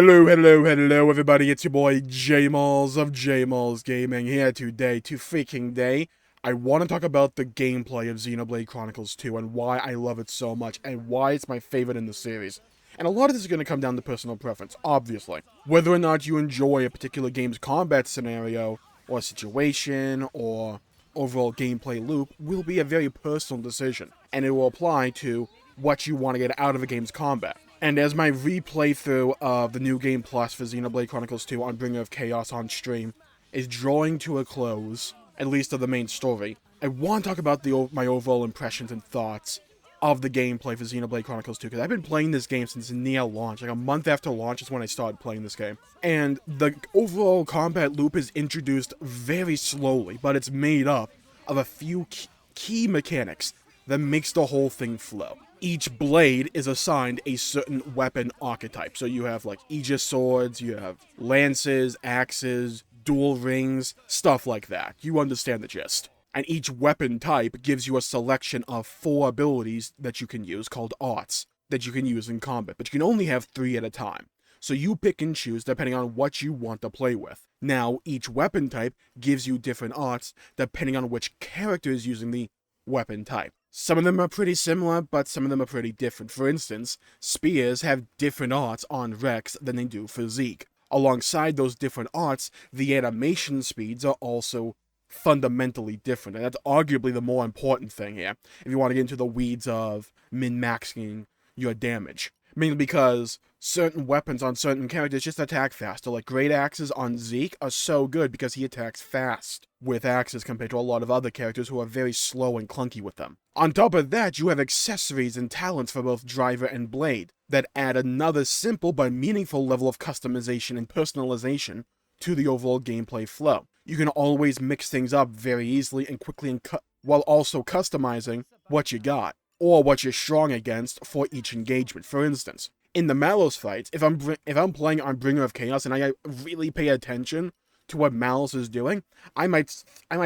Hello, everybody, it's your boy Jmulls of Jmulls Gaming here today. I want to talk about the gameplay of Xenoblade Chronicles 2 and why I love it so much and why it's my favorite in the series. And a lot of this is going to come down to personal preference, obviously. Whether or not you enjoy a particular game's combat scenario, or situation, or overall gameplay loop will be a very personal decision, and it will apply to what you want to get out of a game's combat. And as my replay through of the New Game Plus for Xenoblade Chronicles 2 on Bringer of Chaos on stream is drawing to a close, at least of the main story, I want to talk about my overall impressions and thoughts of the gameplay for Xenoblade Chronicles 2, because I've been playing this game since near launch. Like a month after launch is when I started playing this game. And the overall combat loop is introduced very slowly, but it's made up of a few key mechanics that makes the whole thing flow. Each blade is assigned a certain weapon archetype. So you have like Aegis swords, you have lances, axes, dual rings, stuff like that. You understand the gist. And each weapon type gives you a selection of 4 abilities that you can use called arts that you can use in combat, but you can only have 3 at a time. So you pick and choose depending on what you want to play with. Now, each weapon type gives you different arts depending on which character is using the weapon type. Some of them are pretty similar, but some of them are pretty different. For instance, spears have different arts on Rex than they do for Zeke. Alongside those different arts, the animation speeds are also fundamentally different, and that's arguably the more important thing here, if you want to get into the weeds of min-maxing your damage. Mainly because certain weapons on certain characters just attack faster. Like great axes on Zeke are so good because he attacks fast with axes compared to a lot of other characters who are very slow and clunky with them. On top of that, you have accessories and talents for both Driver and Blade that add another simple but meaningful level of customization and personalization to the overall gameplay flow. You can always mix things up very easily and quickly while also customizing what you got, or what you're strong against for each engagement. For instance, in the Mallows fights, if I'm playing on Bringer of Chaos and I really pay attention to what Mallows is doing, I might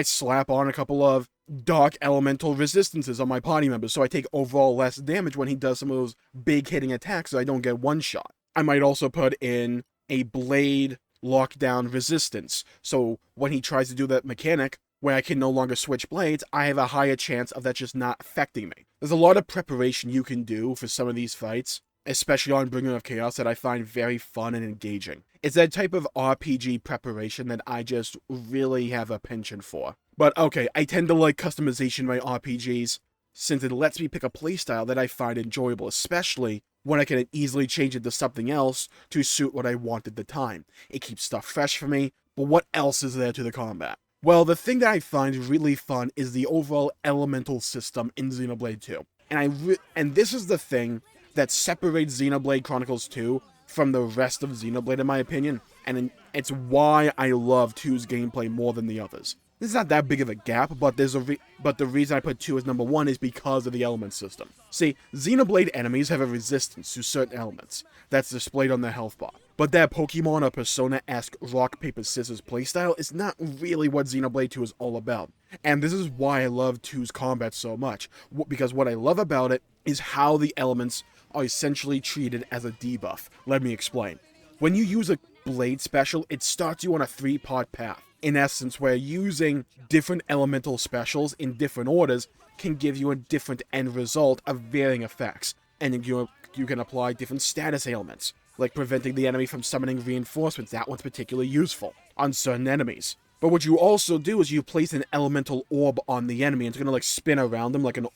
slap on a couple of dark elemental resistances on my party members so I take overall less damage when he does some of those big hitting attacks so I don't get one shot. I might also put in a blade lockdown resistance, so when he tries to do that mechanic where I can no longer switch blades, I have a higher chance of that just not affecting me. There's a lot of preparation you can do for some of these fights, especially on Bringer of Chaos, that I find very fun and engaging. It's that type of RPG preparation that I just really have a penchant for. But okay, I tend to like customization in my RPGs, since it lets me pick a playstyle that I find enjoyable, especially when I can easily change it to something else to suit what I want at the time. It keeps stuff fresh for me, but what else is there to the combat? Well, the thing that I find really fun is the overall elemental system in Xenoblade 2. And this is the thing that separates Xenoblade Chronicles 2 from the rest of Xenoblade, in my opinion, and it's why I love 2's gameplay more than the others. This is not that big of a gap, but the reason I put 2 as number 1 is because of the element system. See, Xenoblade enemies have a resistance to certain elements that's displayed on their health bar, but that Pokemon or Persona-esque rock, paper, scissors playstyle is not really what Xenoblade 2 is all about. And this is why I love 2's combat so much, because what I love about it is how the elements are essentially treated as a debuff. Let me explain. When you use a blade special, it starts you on a 3-part path. In essence, where using different elemental specials in different orders can give you a different end result of varying effects. And you can apply different status ailments, like preventing the enemy from summoning reinforcements. That one's particularly useful on certain enemies. But what you also do is you place an elemental orb on the enemy, and it's gonna like spin around them like an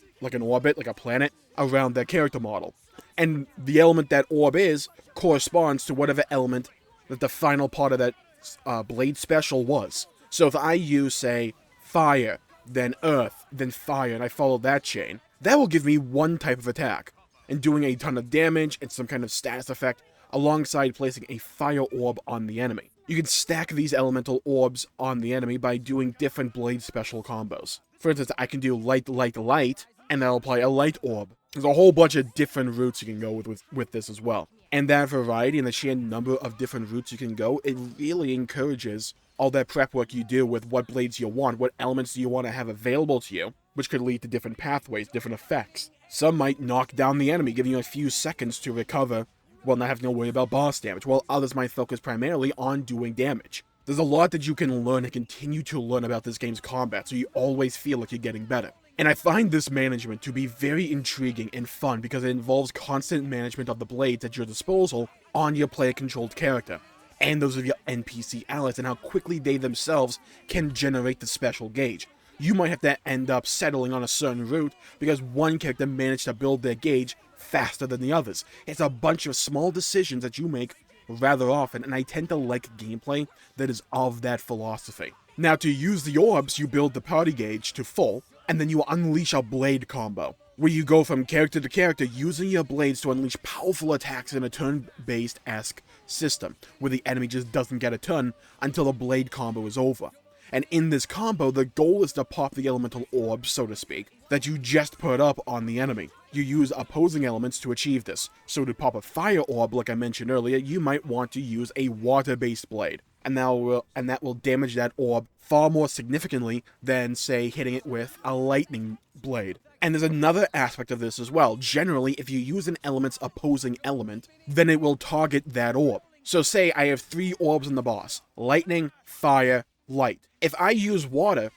orbit, like a planet, around their character model. And the element that orb is corresponds to whatever element that the final part of that blade special was. So if I use, say, fire, then earth, then fire, and I follow that chain, that will give me one type of attack, and doing a ton of damage and some kind of status effect, alongside placing a fire orb on the enemy. You can stack these elemental orbs on the enemy by doing different blade special combos. For instance, I can do light, light, light, and that'll apply a light orb. There's a whole bunch of different routes you can go with this as well. And that variety and the sheer number of different routes you can go, it really encourages all that prep work you do with what blades you want, what elements do you want to have available to you, which could lead to different pathways, different effects. Some might knock down the enemy, giving you a few seconds to recover while not having to worry about boss damage, while others might focus primarily on doing damage. There's a lot that you can learn and continue to learn about this game's combat, so you always feel like you're getting better. And I find this management to be very intriguing and fun because it involves constant management of the blades at your disposal on your player-controlled character, and those of your NPC allies, and how quickly they themselves can generate the special gauge. You might have to end up settling on a certain route because one character managed to build their gauge faster than the others. It's a bunch of small decisions that you make rather often, and I tend to like gameplay that is of that philosophy. Now, to use the orbs, you build the party gauge to full, and then you unleash a blade combo, where you go from character to character using your blades to unleash powerful attacks in a turn-based-esque system, where the enemy just doesn't get a turn until the blade combo is over. And in this combo, the goal is to pop the elemental orbs, so to speak, that you just put up on the enemy. You use opposing elements to achieve this. So to pop a fire orb, like I mentioned earlier, you might want to use a water-based blade, and that will damage that orb far more significantly than, say, hitting it with a lightning blade. And there's another aspect of this as well. Generally, if you use an element's opposing element, then it will target that orb. So say I have 3 orbs on the boss: lightning, fire, light. If I use water,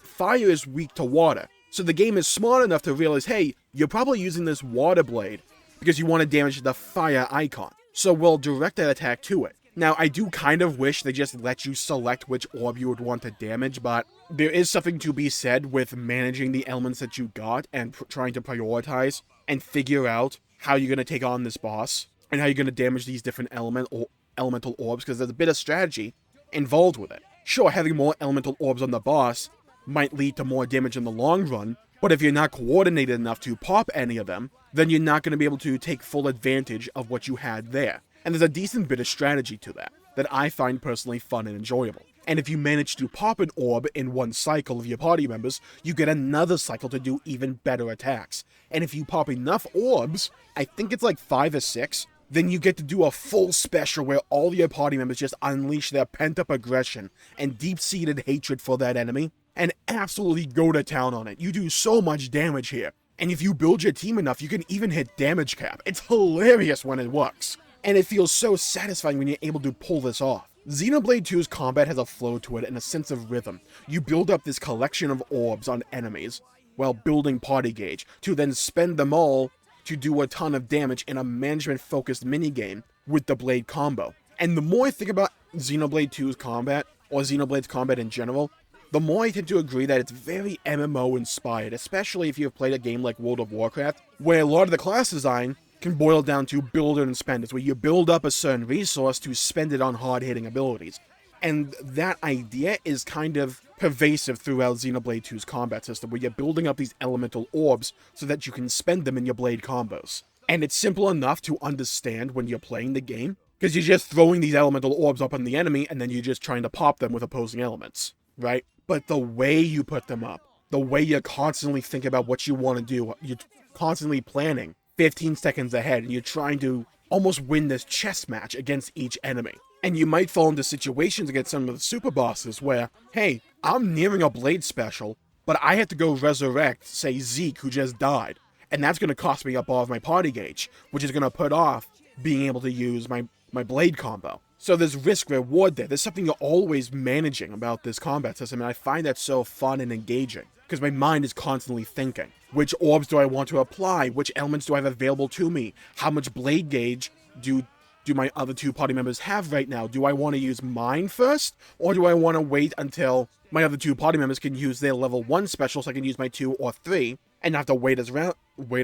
fire is weak to water. So the game is smart enough to realize, hey, you're probably using this water blade because you want to damage the fire icon. So we'll direct that attack to it. Now, I do kind of wish they just let you select which orb you would want to damage, but there is something to be said with managing the elements that you got and trying to prioritize and figure out how you're going to take on this boss and how you're going to damage these different elemental orbs, because there's a bit of strategy involved with it. Sure, having more elemental orbs on the boss might lead to more damage in the long run, but if you're not coordinated enough to pop any of them, then you're not going to be able to take full advantage of what you had there. And there's a decent bit of strategy to that I find personally fun and enjoyable. And if you manage to pop an orb in one cycle of your party members, you get another cycle to do even better attacks. And if you pop enough orbs, I think it's like 5 or 6, then you get to do a full special where all your party members just unleash their pent-up aggression and deep-seated hatred for that enemy and absolutely go to town on it. You do so much damage here. And if you build your team enough, you can even hit damage cap. It's hilarious when it works. And it feels so satisfying when you're able to pull this off. Xenoblade 2's combat has a flow to it and a sense of rhythm. You build up this collection of orbs on enemies while building party gauge, to then spend them all to do a ton of damage in a management-focused minigame with the blade combo. And the more I think about Xenoblade 2's combat, or Xenoblade's combat in general, the more I tend to agree that it's very MMO-inspired, especially if you've played a game like World of Warcraft, where a lot of the class design can boil down to build it and spend it, where you build up a certain resource to spend it on hard-hitting abilities. And that idea is kind of pervasive throughout Xenoblade 2's combat system, where you're building up these elemental orbs so that you can spend them in your blade combos. And it's simple enough to understand when you're playing the game, because you're just throwing these elemental orbs up on the enemy, and then you're just trying to pop them with opposing elements, right? But the way you put them up, the way you constantly think about what you want to do, you're constantly planning 15 seconds ahead, and you're trying to almost win this chess match against each enemy. And you might fall into situations against some of the super bosses where, hey, I'm nearing a blade special, but I have to go resurrect, say, Zeke, who just died. And that's going to cost me up all of my party gauge, which is going to put off being able to use my blade combo. So there's risk-reward there. There's something you're always managing about this combat system, and I find that so fun and engaging, because my mind is constantly thinking. Which orbs do I want to apply? Which elements do I have available to me? How much blade gauge do my other 2 party members have right now? Do I want to use mine first? Or do I want to wait until my other 2 party members can use their level 1 special so I can use my 2 or 3 and not have to wait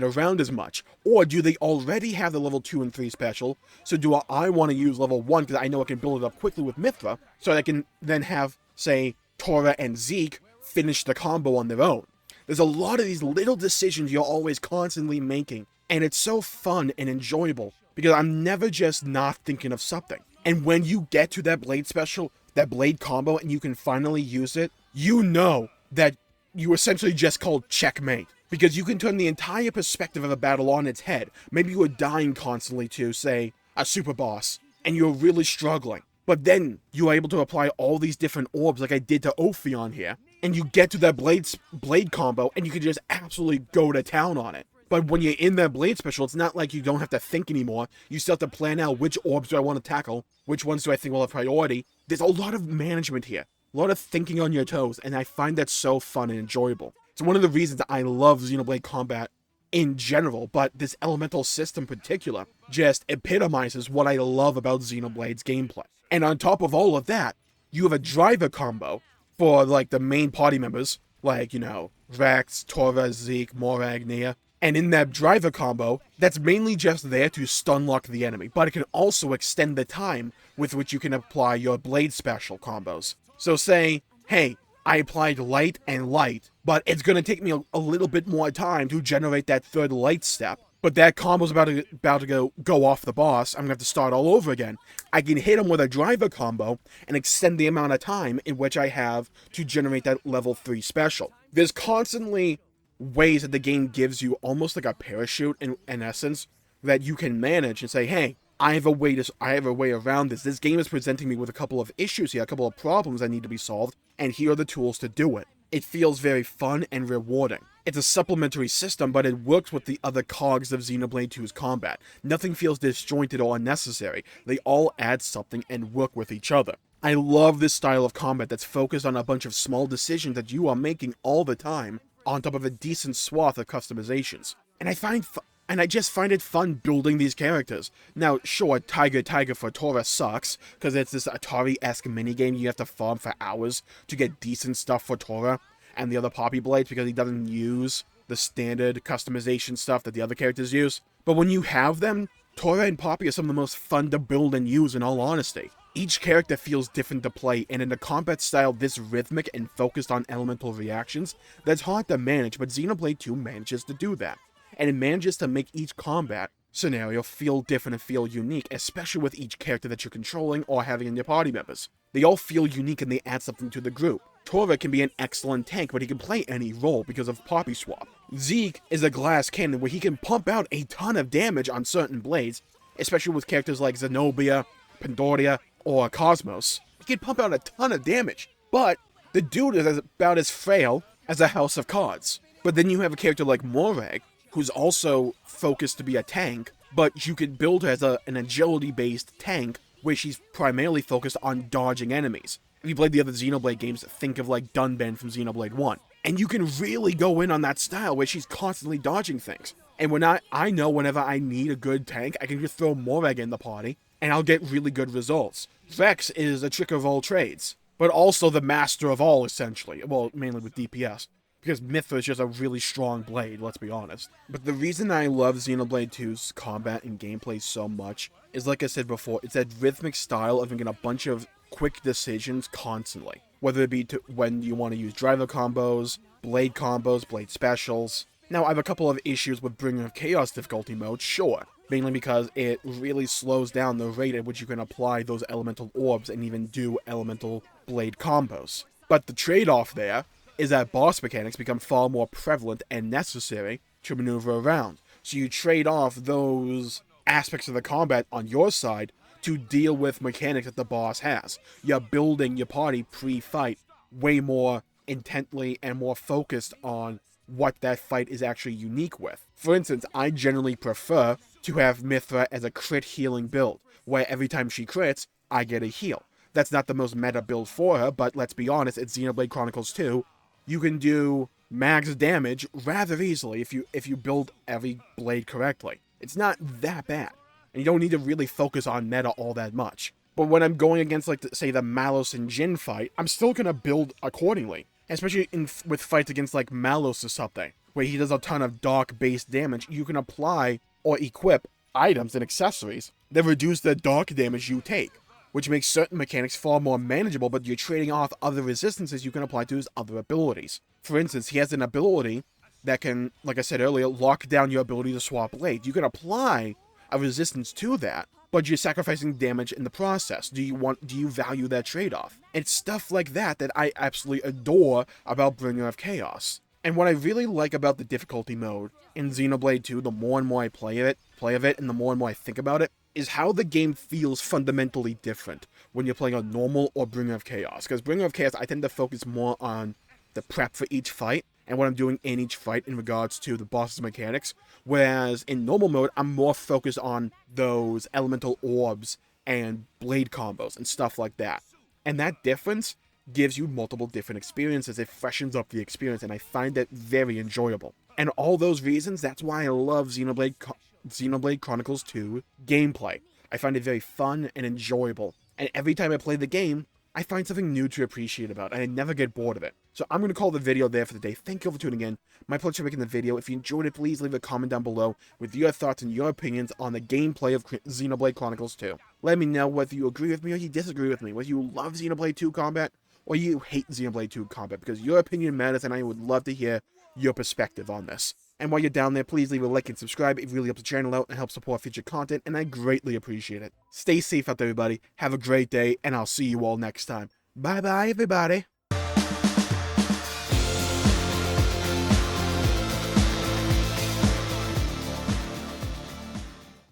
around as much? Or do they already have the level 2 and 3 special? So do I want to use level 1 because I know I can build it up quickly with Mithra, so I can then have, say, Tora and Zeke finish the combo on their own? There's a lot of these little decisions you're always constantly making, and it's so fun and enjoyable, because I'm never just not thinking of something. And when you get to that blade special, that blade combo, and you can finally use it, you know that you essentially just called checkmate. Because you can turn the entire perspective of a battle on its head. Maybe you were dying constantly to, say, a super boss, and you're really struggling. But then you are able to apply all these different orbs like I did to Ophion here, and you get to that blade combo, and you can just absolutely go to town on it. But when you're in that blade special, it's not like you don't have to think anymore. You still have to plan out which orbs do I want to tackle, which ones do I think will have priority. There's a lot of management here, a lot of thinking on your toes, and I find that so fun and enjoyable. It's one of the reasons I love Xenoblade combat in general, but this elemental system in particular just epitomizes what I love about Xenoblade's gameplay. And on top of all of that, you have a driver combo for, like, the main party members, like, you know, Rex, Torva, Zeke, Morag, Nia. And in that driver combo, that's mainly just there to stun lock the enemy, but it can also extend the time with which you can apply your blade special combos. So say, hey, I applied light and light, but it's going to take me a little bit more time to generate that third light step. But that combo's about to go off the boss. I'm going to have to start all over again. I can hit him with a driver combo and extend the amount of time in which I have to generate that level 3 special. There's constantly ways that the game gives you almost like a parachute in essence that you can manage and say, hey, I have a way around this. This game is presenting me with a couple of issues here, a couple of problems that need to be solved, and here are the tools to do it. It feels very fun and rewarding. It's a supplementary system, but it works with the other cogs of Xenoblade 2's combat. Nothing feels disjointed or unnecessary. They all add something and work with each other. I love this style of combat that's focused on a bunch of small decisions that you are making all the time, on top of a decent swath of customizations. And I just find it fun building these characters. Now, sure, Tiger for Tora sucks, because it's this Atari-esque minigame you have to farm for hours to get decent stuff for Tora and the other Poppy Blades, because he doesn't use the standard customization stuff that the other characters use. But when you have them, Tora and Poppy are some of the most fun to build and use, in all honesty. Each character feels different to play, and in a combat style this rhythmic and focused on elemental reactions, that's hard to manage, but Xenoblade 2 manages to do that. And it manages to make each combat scenario feel different and feel unique, especially with each character that you're controlling or having in your party members. They all feel unique and they add something to the group. Tora can be an excellent tank, but he can play any role because of Poppy Swap. Zeke is a glass cannon where he can pump out a ton of damage on certain blades, especially with characters like Zenobia, Pandoria, or Cosmos. He can pump out a ton of damage, but the dude is about as frail as a house of cards. But then you have a character like Morag, who's also focused to be a tank, but you could build her as an agility-based tank, where she's primarily focused on dodging enemies. If you played the other Xenoblade games, think of like Dunban from Xenoblade 1. And you can really go in on that style where she's constantly dodging things. And when I know whenever I need a good tank, I can just throw Morag in the party, and I'll get really good results. Vex is a trick of all trades, but also the master of all, essentially. Well, mainly with DPS. Because Mithra is just a really strong blade, let's be honest. But the reason I love Xenoblade 2's combat and gameplay so much is, like I said before, it's that rhythmic style of making a bunch of quick decisions constantly. Whether it be when you want to use driver combos, blade specials. Now, I have a couple of issues with Bringer of Chaos difficulty mode, sure. Mainly because it really slows down the rate at which you can apply those elemental orbs and even do elemental blade combos. But the trade-off there is that boss mechanics become far more prevalent and necessary to maneuver around. So you trade off those aspects of the combat on your side to deal with mechanics that the boss has. You're building your party pre-fight way more intently and more focused on what that fight is actually unique with. For instance, I generally prefer to have Mithra as a crit healing build, where every time she crits, I get a heal. That's not the most meta build for her, but let's be honest, it's Xenoblade Chronicles 2. You can do max damage rather easily if you build every blade correctly. It's not that bad, and you don't need to really focus on meta all that much. But when I'm going against, like, say, the Malos and Jin fight, I'm still gonna build accordingly. Especially with fights against, like, Malos or something, where he does a ton of dark-based damage. You can apply or equip items and accessories that reduce the dark damage you take, which makes certain mechanics far more manageable, but you're trading off other resistances you can apply to his other abilities. For instance, he has an ability that can, like I said earlier, lock down your ability to swap blades. You can apply a resistance to that, but you're sacrificing damage in the process. Do you value that trade-off? It's stuff like that that I absolutely adore about Bringer of Chaos. And what I really like about the difficulty mode in Xenoblade 2, the more and more I play of it, and the more and more I think about it, is how the game feels fundamentally different when you're playing on normal or Bringer of Chaos. Because Bringer of Chaos, I tend to focus more on the prep for each fight, and what I'm doing in each fight in regards to the boss's mechanics, whereas in normal mode, I'm more focused on those elemental orbs and blade combos and stuff like that. And that difference gives you multiple different experiences. It freshens up the experience, and I find that very enjoyable. And all those reasons, that's why I love Xenoblade Chronicles 2 gameplay. I find it very fun and enjoyable, and every time I play the game, I find something new to appreciate about, and I never get bored of it. So I'm going to call the video there for the day. Thank you all for tuning in. My pleasure for making the video. If you enjoyed it, please leave a comment down below with your thoughts and your opinions on the gameplay of Xenoblade Chronicles 2. Let me know whether you agree with me or you disagree with me, whether you love Xenoblade 2 combat or you hate Xenoblade 2 combat, because your opinion matters, and I would love to hear your perspective on this. And while you're down there, please leave a like and subscribe. It really helps the channel out and helps support future content, and I greatly appreciate it. Stay safe out there, everybody. Have a great day, and I'll see you all next time. Bye-bye, everybody.